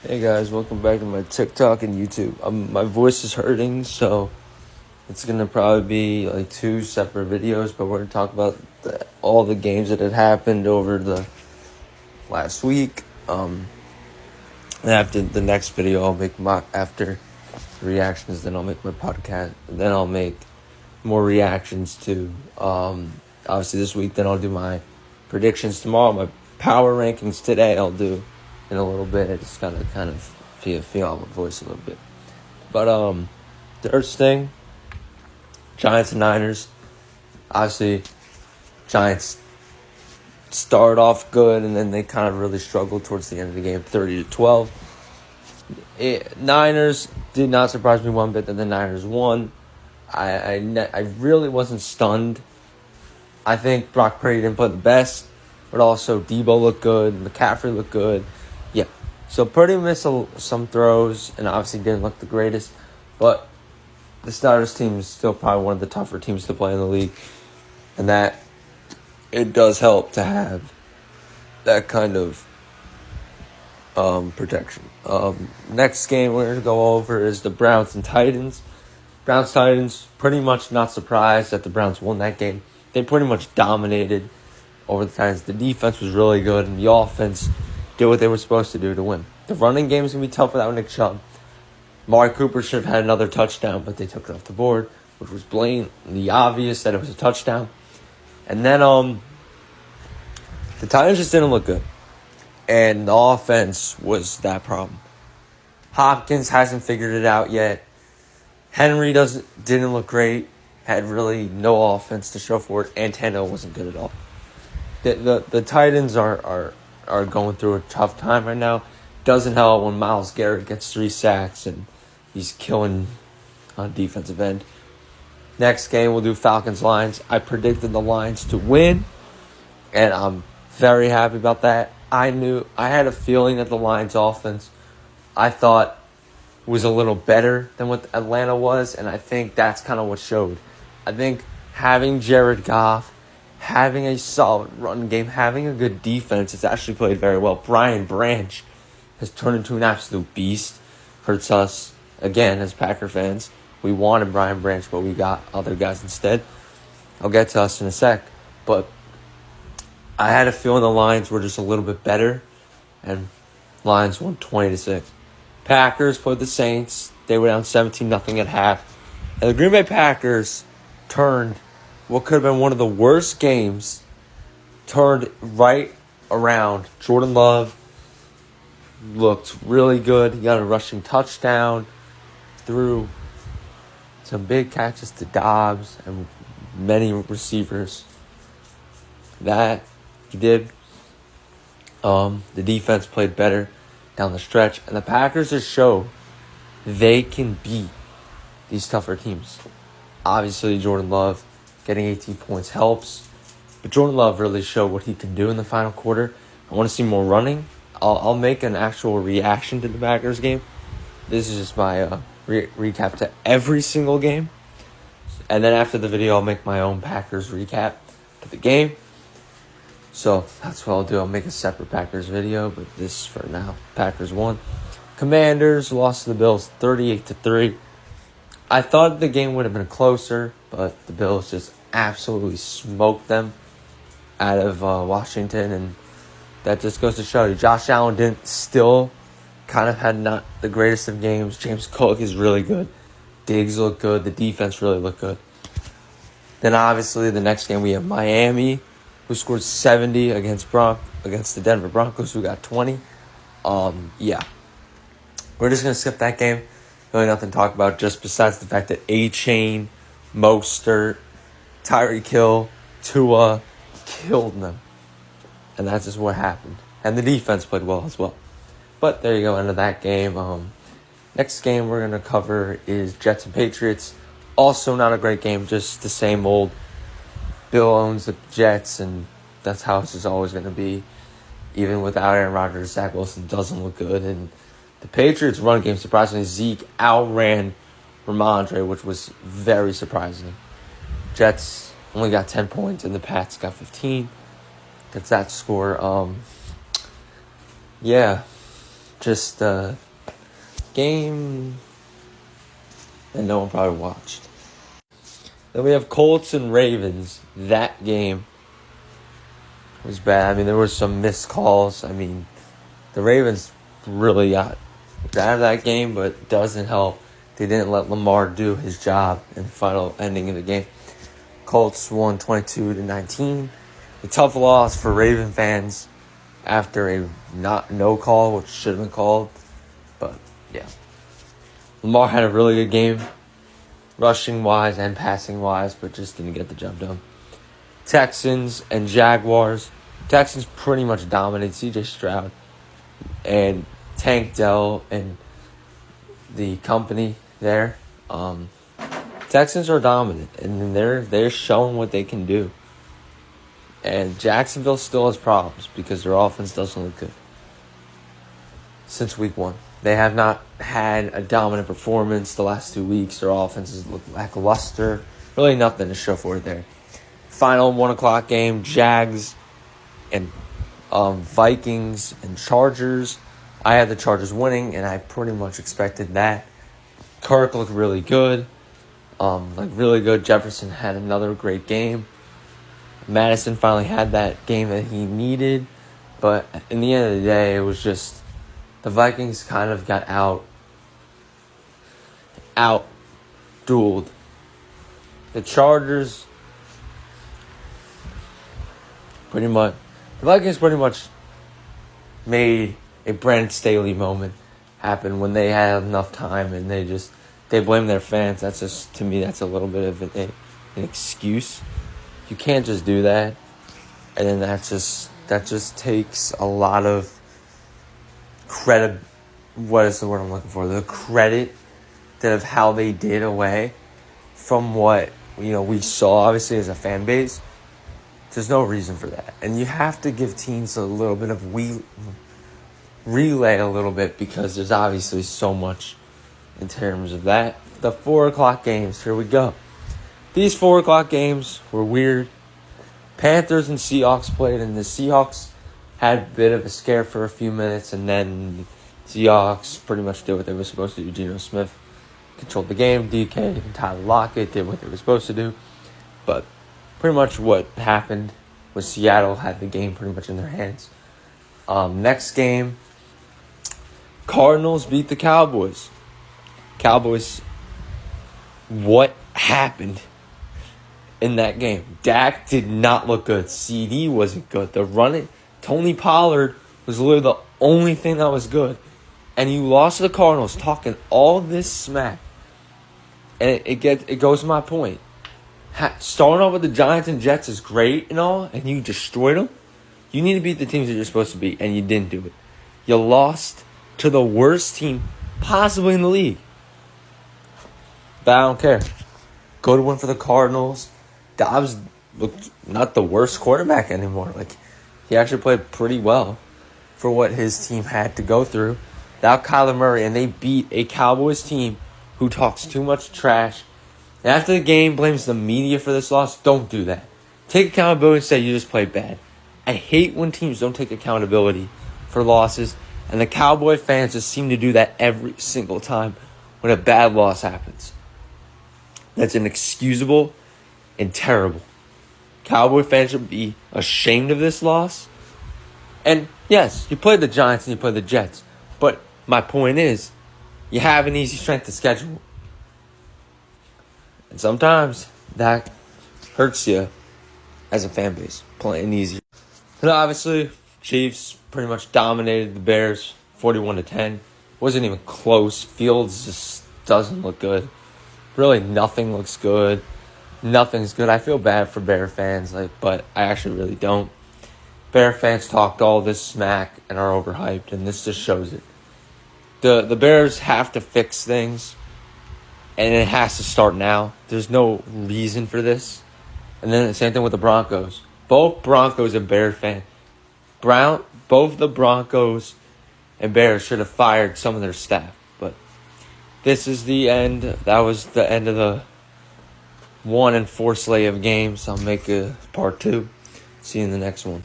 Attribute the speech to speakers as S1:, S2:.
S1: Hey guys, welcome back to my TikTok and YouTube. My voice is hurting, so it's gonna probably be like two separate videos, but we're gonna talk about all the games that had happened over the last week. And after the next video, I'll make after reactions. Then I'll make my podcast. And then I'll make more reactions to obviously this week. Then I'll do my predictions tomorrow. My power rankings today. I'll do in a little bit. I just gotta kind of feel out my voice a little bit. But the first thing, Giants and Niners. Obviously, Giants start off good, and then they kind of really struggled towards the end of the game, 30-12. Niners did not surprise me one bit that the Niners won. I really wasn't stunned. I think Brock Purdy didn't play the best, but also Debo looked good, McCaffrey looked good. Yeah, so Purdy missed some throws and obviously didn't look the greatest, but the Niners team is still probably one of the tougher teams to play in the league, and that it does help to have that kind of protection. Next game we're going to go over is the Browns and Titans. Browns-Titans, pretty much not surprised that the Browns won that game. They pretty much dominated over the Titans. The defense was really good, and the offense did what they were supposed to do to win. The running game is going to be tough without Nick Chubb. Amari Cooper should have had another touchdown, but they took it off the board, which was blatantly obvious that it was a touchdown. And then the Titans just didn't look good, and the offense was that problem. Hopkins hasn't figured it out yet. Henry didn't look great. Had really no offense to show for it. And Tannehill wasn't good at all. The Titans are going through a tough time right now. Doesn't help when Myles Garrett gets 3 sacks and he's killing on defensive end. Next game, we'll do Falcons-Lions. I predicted the Lions to win, and I'm very happy about that. I had a feeling that the Lions offense, I thought, was a little better than what Atlanta was, and I think that's kind of what showed. I think having Jared Goff, having a solid run game, having a good defense, it's actually played very well. Brian Branch has turned into an absolute beast. Hurts us, again, as Packer fans. We wanted Brian Branch, but we got other guys instead. I'll get to us in a sec. But I had a feeling the Lions were just a little bit better, and Lions won 20-6. Packers played the Saints. They were down 17-0 at half. And the Green Bay Packers turned what could have been one of the worst games, turned right around. Jordan Love looked really good. He got a rushing touchdown, threw some big catches to Dobbs and many receivers. That he did. The defense played better down the stretch, and the Packers just show they can beat these tougher teams. Obviously, Jordan Love getting 18 points helps, but Jordan Love really showed what he can do in the final quarter. I want to see more running. I'll make an actual reaction to the Packers game. This is just my recap to every single game, and then after the video, I'll make my own Packers recap to the game. So that's what I'll do. I'll make a separate Packers video, but this for now. Packers won. Commanders lost to the Bills 38-3. I thought the game would have been closer, but the Bills just absolutely smoked them out of Washington, and that just goes to show you. Josh Allen still kind of had not the greatest of games. James Cook is really good. Diggs looked good. The defense really looked good. Then obviously the next game we have Miami, who scored 70 against the Denver Broncos, who got 20. Yeah. We're just going to skip that game. Really nothing to talk about, just besides the fact that A-Chain, Mostert, Tyreek Hill, Tua killed them. And that's just what happened. And the defense played well as well. But there you go, end of that game. Next game we're going to cover is Jets and Patriots. Also not a great game, just the same old. Bill owns the Jets, and that's how it's just always going to be. Even without Aaron Rodgers, Zach Wilson doesn't look good. And the Patriots' run game, surprisingly, Zeke outran Ramondre, which was very surprising. Jets only got 10 points, and the Pats got 15. That's that score. Yeah. just a game that no one probably watched. Then we have Colts and Ravens. That game was bad. I mean, there were some missed calls. I mean, the Ravens really got out of that game, but it doesn't help. They didn't let Lamar do his job in the final ending of the game. Colts won 22-19. A tough loss for Raven fans after a no call, which should have been called. But, yeah. Lamar had a really good game, rushing-wise and passing-wise, but just didn't get the job done. Texans and Jaguars. Texans pretty much dominated C.J. Stroud and Tank Dell and the company there. Texans are dominant, and they're showing what they can do. And Jacksonville still has problems because their offense doesn't look good since week 1. They have not had a dominant performance the last 2 weeks. Their offenses look lackluster. Really nothing to show for it there. Final 1 o'clock game, Jags and Vikings and Chargers. I had the Chargers winning, and I pretty much expected that. Kirk looked really good. Really good. Jefferson had another great game. Madison finally had that game that he needed. But in the end of the day, it was just the Vikings kind of got out-dueled. The Chargers the Vikings pretty much made a Brandon Staley moment happen when they had enough time, and they blame their fans. That's just, to me, that's a little bit of an excuse. You can't just do that. And then that just takes a lot of credit. What is the word I'm looking for? The credit of how they did away from what we saw, obviously, as a fan base. There's no reason for that. And you have to give teams a little bit of relay a little bit, because there's obviously so much in terms of that. The 4 o'clock games, here we go. These 4 o'clock games were weird. Panthers and Seahawks played, and the Seahawks had a bit of a scare for a few minutes, and then Seahawks pretty much did what they were supposed to do. Geno Smith controlled the game. DK and Tyler Lockett did what they were supposed to do. But pretty much what happened was Seattle had the game pretty much in their hands. Next game, Cardinals beat the Cowboys. Cowboys, what happened in that game? Dak did not look good. CD wasn't good. Tony Pollard was literally the only thing that was good. And you lost to the Cardinals talking all this smack. And it goes to my point. Starting off with the Giants and Jets is great and all, and you destroyed them. You need to beat the teams that you're supposed to beat, and you didn't do it. You lost to the worst team possibly in the league. But I don't care. Good win for the Cardinals. Dobbs looked not the worst quarterback anymore. He actually played pretty well for what his team had to go through. Without Kyler Murray, and they beat a Cowboys team who talks too much trash. And after the game blames the media for this loss, don't do that. Take accountability and say you just played bad. I hate when teams don't take accountability for losses, and the Cowboy fans just seem to do that every single time when a bad loss happens. That's inexcusable and terrible. Cowboy fans should be ashamed of this loss. And yes, you played the Giants and you played the Jets, but my point is, you have an easy strength of schedule. And sometimes that hurts you as a fan base, playing easy. And obviously, Chiefs pretty much dominated the Bears 41-10. Wasn't even close. Fields just doesn't look good. Really, nothing looks good. Nothing's good. I feel bad for Bear fans, but I actually really don't. Bear fans talked all this smack and are overhyped, and this just shows it. The Bears have to fix things, and it has to start now. There's no reason for this. And then the same thing with the Broncos. Both Broncos and Bears fans. Both the Broncos and Bears should have fired some of their staff. But this is the end. That was the end of the 1 and 4 slate of games. I'll make a part 2. See you in the next one.